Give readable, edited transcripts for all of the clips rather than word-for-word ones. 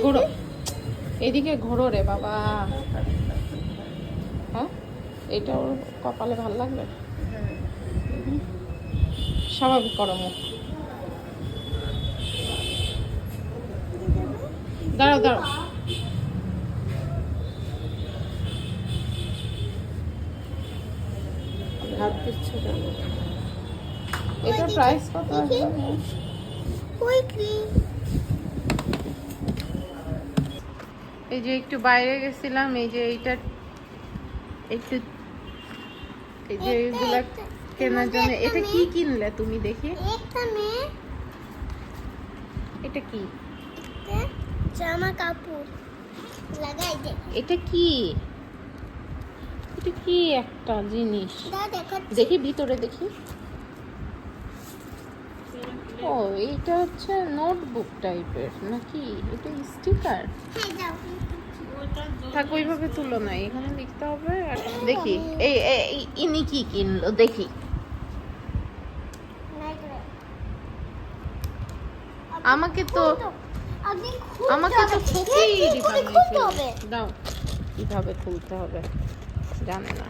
ঘোরো, এদিকে ঘোরো রে বাবা। হ্যাঁ, এটা ওর কপালে ভালো লাগবে। স্বাভাবিক করো মুখ। দাঁড়াও দাঁড়াও, হাত দিচ্ছে। এটার প্রাইস কত আসবে? এই যে একটু বাইরে গেছিলাম, এই যে এইটা একটু, এই যে এইগুলা কেনার জন্য। এটা কি কিনলে তুমি? দেখি এটা কি? জামা কাপড় লাগাই দে। এটা কি? এটা কি একটা জিনিস? দেখি ভিতরে দেখি। ও, এটা হচ্ছে নোটবুক টাইপের নাকি? এটা স্টিকার। থাক, ওইভাবে তুলো না, এখানে লিখতে হবে। দেখি এই ইনি কি কিনলো দেখি। আমাকে তো ফকির দাও। কিভাবে খুলতে হবে জানে না।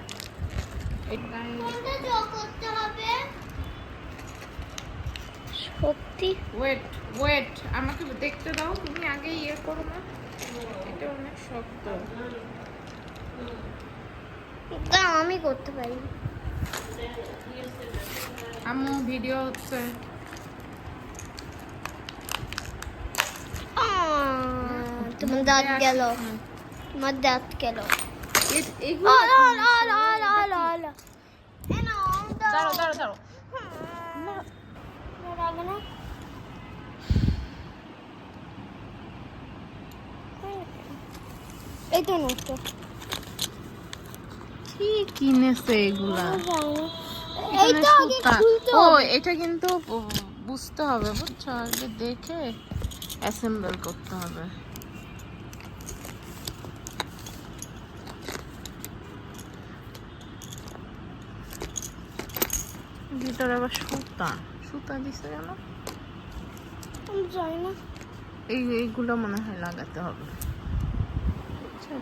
সত্যি ওয়েট, আমাকে দেখতে দাও। তুমি আগে ইয়ে করো না, এটা অনেক শক্ত। আমি করতে পারি। আম্মু ভিডিও হচ্ছে। তোমার দাঁত গেল, তোমার দাঁত গেল। দাঁড়াও। এই তো নষ্ট। কি কিনেছে এগুলা? ও, এটা কিন্তু বুঝতে হবে, বুঝছো? আগে দেখে অ্যাসেম্বল করতে হবে। ভিতরে আবার সুতা দিছে কেন জানি না। এইগুলো মনে হয় লাগাতে হবে। আচ্ছা।